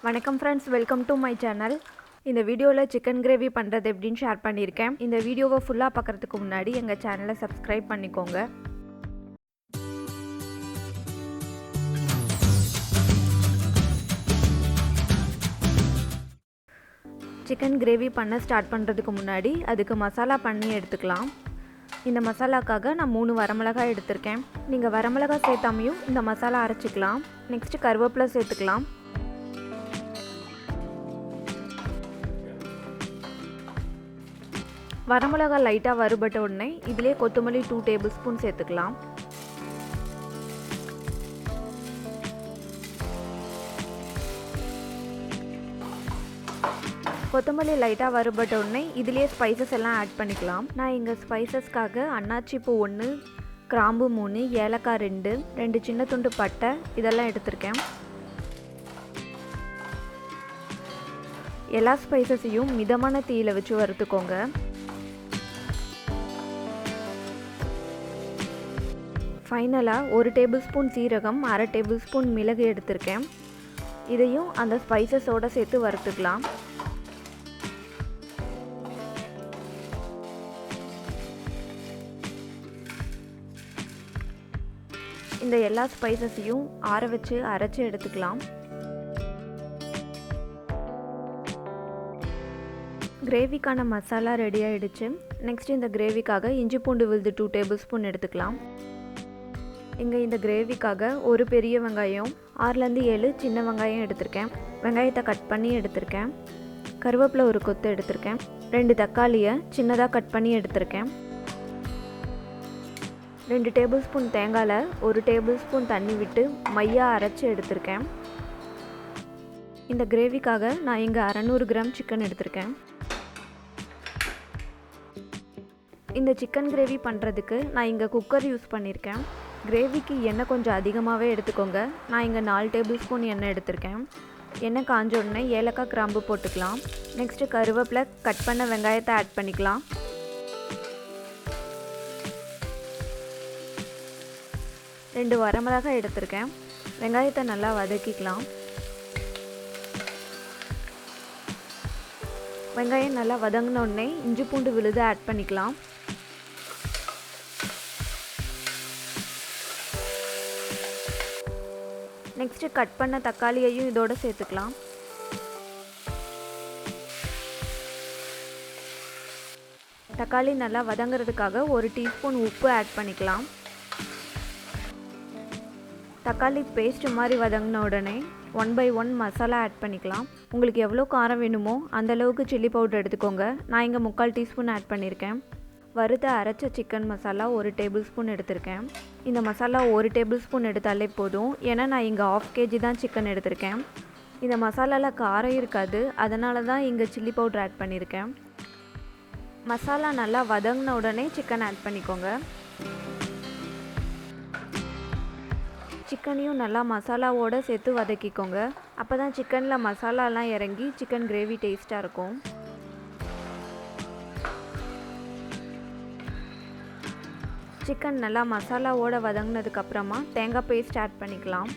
வணக்கம் friends, welcome to my channel. இந்த வீடியோவில் சிக்கன் கிரேவி பண்ணுறது எப்படின்னு ஷேர் பண்ணியிருக்கேன். இந்த வீடியோவை ஃபுல்லாக பார்க்குறதுக்கு முன்னாடி எங்கள் சேனலை சப்ஸ்கிரைப் பண்ணிக்கோங்க. சிக்கன் கிரேவி பண்ண ஸ்டார்ட் பண்ணுறதுக்கு முன்னாடி அதுக்கு மசாலா பண்ணி எடுத்துக்கலாம். இந்த மசாலாக்காக நான் 3 வரமிளகாய் எடுத்திருக்கேன். நீங்கள் வரமிளகாய் சேர்த்தாமையும் இந்த மசாலா அரைச்சிக்கலாம். நெக்ஸ்ட்டு கருவேப்பிலை சேர்த்துக்கலாம். வரமிளகா லைட்டாக வறுபட்ட உடனே இதிலே கொத்தமல்லி 2 டேபிள் ஸ்பூன் சேர்த்துக்கலாம். கொத்தமல்லி லைட்டாக வறுபட்ட உடனே இதிலே ஸ்பைசஸ் எல்லாம் ஆட் பண்ணிக்கலாம். நான் இங்கே ஸ்பைசஸ்க்காக அன்னாச்சி பூ 1, கிராம்பு 3, ஏலக்காய் 2 சின்ன துண்டு பட்டை இதெல்லாம் எடுத்திருக்கேன். எல்லா ஸ்பைசஸையும் மிதமான தீயில் வச்சு வறுத்துக்கோங்க. ஃபைனலாக 1 டேபிள் ஸ்பூன் சீரகம், 1/2 டேபிள் ஸ்பூன் மிளகு எடுத்திருக்கேன். இதையும் அந்த ஸ்பைசஸோடு சேர்த்து வறுத்துக்கலாம். இந்த எல்லா ஸ்பைசஸையும் ஆற வச்சு அரைச்சி எடுத்துக்கலாம். கிரேவிக்கான மசாலா ரெடி ஆகிடுச்சு. நெக்ஸ்ட் இந்த கிரேவிக்காக இஞ்சி பூண்டு விழுது 2 டேபிள் ஸ்பூன் எடுத்துக்கலாம். இங்கே இந்த கிரேவிக்காக ஒரு பெரிய வெங்காயம், 6லேருந்து 7 சின்ன வெங்காயம் எடுத்திருக்கேன். வெங்காயத்தை கட் பண்ணி எடுத்திருக்கேன். கருவேப்பிலை ஒரு கொத்து எடுத்திருக்கேன். 2 தக்காளியை சின்னதாக கட் பண்ணி எடுத்திருக்கேன். 2 டேபிள் ஸ்பூன் தேங்காயில் 1 டேபிள் ஸ்பூன் தண்ணி விட்டு மையாக அரைச்சி எடுத்திருக்கேன். இந்த கிரேவிக்காக நான் இங்கே 600 கிராம் சிக்கன் எடுத்திருக்கேன். இந்த சிக்கன் கிரேவி பண்ணுறதுக்கு நான் இங்கே குக்கர் யூஸ் பண்ணியிருக்கேன். கிரேவிக்கு எண்ணெய் கொஞ்சம் அதிகமாகவே எடுத்துக்கோங்க. நான் இங்கே 4 டேபிள் ஸ்பூன் எண்ணெய் எடுத்திருக்கேன். எண்ணெய் காஞ்ச உடனே ஏலக்காய், கிராம்பு போட்டுக்கலாம். நெக்ஸ்ட்டு கருவேப்பிலை, கட் பண்ண வெங்காயத்தை ஆட் பண்ணிக்கலாம். ரெண்டு வரமிளகாய் எடுத்திருக்கேன். வெங்காயத்தை நல்லா வதக்கிக்கலாம். வெங்காயம் நல்லா வதங்கின உடனே இஞ்சி பூண்டு விழுது ஆட் பண்ணிக்கலாம். நெக்ஸ்ட்டு கட் பண்ண தக்காளியையும் இதோடு சேர்த்துக்கலாம். தக்காளி நல்லா வதங்கிறதுக்காக 1 டீஸ்பூன் உப்பு ஆட் பண்ணிக்கலாம். தக்காளி பேஸ்ட் மாதிரி வதங்கின உடனே 1 by 1 மசாலா ஆட் பண்ணிக்கலாம். உங்களுக்கு எவ்வளோ காரம் வேணுமோ அந்தளவுக்கு சில்லி பவுடர் எடுத்துக்கோங்க. நான் இங்கே 3/4 டீஸ்பூன் ஆட் பண்ணியிருக்கேன். வறுத்த அரைச்ச சிக்கன் மசாலா 1 டேபிள் ஸ்பூன் எடுத்திருக்கேன். இந்த மசாலா 1 டேபிள் ஸ்பூன் எடுத்தாலே போதும். ஏன்னா நான் இங்கே 1/2 kg தான் சிக்கன் எடுத்திருக்கேன். இந்த மசாலாவில் காரம் இருக்காது, அதனால தான் இங்கே சில்லி பவுடர் ஆட் பண்ணியிருக்கேன். மசாலா நல்லா வதங்கின உடனே சிக்கன் ஆட் பண்ணிக்கோங்க. சிக்கனையும் நல்லா மசாலாவோடு சேர்த்து வதக்கிக்கோங்க. அப்போ தான் சிக்கனில் மசாலாலாம் இறங்கி சிக்கன் கிரேவி டேஸ்ட்டாக இருக்கும். சிக்கன் நல்லா மசாலாவோடு வதங்கினதுக்கப்புறமா தேங்காய் பேஸ்ட் ஆட் பண்ணிக்கலாம்.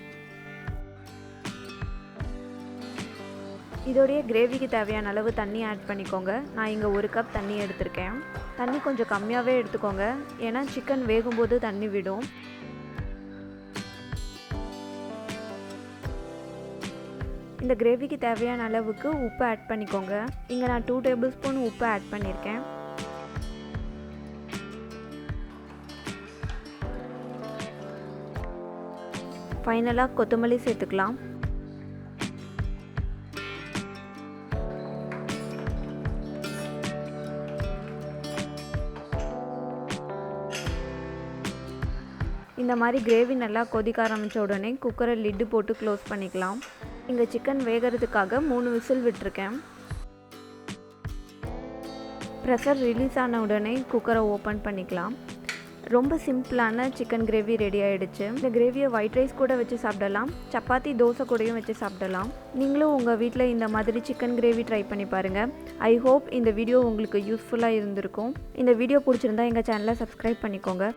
இதோடைய கிரேவிக்கு தேவையான அளவு தண்ணி ஆட் பண்ணிக்கோங்க. நான் இங்கே 1 கப் தண்ணி எடுத்திருக்கேன். தண்ணி கொஞ்சம் கம்மியாகவே எடுத்துக்கோங்க, ஏன்னா சிக்கன் வேகும்போது தண்ணி விடும். இந்த கிரேவிக்கு தேவையான அளவுக்கு உப்பு ஆட் பண்ணிக்கோங்க. இங்கே நான் 2 டேபிள் ஸ்பூன் உப்பு ஆட் பண்ணியிருக்கேன். ஃபைனலாக கொத்தமல்லி சேர்த்துக்கலாம். இந்த மாதிரி கிரேவி நல்லா கொதிக்க ஆரம்பித்த உடனே குக்கரை லிட்டு போட்டு க்ளோஸ் பண்ணிக்கலாம். இங்கே சிக்கன் வேகிறதுக்காக 3 விசில் விட்டுருக்கேன். ப்ரெஷர் ரிலீஸ் ஆன உடனே குக்கரை ஓப்பன் பண்ணிக்கலாம். ரொம்ப சிம்பிளான சிக்கன் கிரேவி ரெடி ஆகிடுச்சு. இந்த கிரேவியை ஒயிட் ரைஸ் கூட வச்சு சாப்பிடலாம், சப்பாத்தி, தோசை கூடயும் வச்சு சாப்பிடலாம். நீங்களும் உங்கள் வீட்டில் இந்த மாதிரி சிக்கன் கிரேவி ட்ரை பண்ணி பாருங்கள். ஐ ஹோப் இந்த வீடியோ உங்களுக்கு யூஸ்ஃபுல்லாக இருந்திருக்கும். இந்த வீடியோ பிடிச்சிருந்தா எங்கள் சேனலை சப்ஸ்கிரைப் பண்ணிக்கோங்க.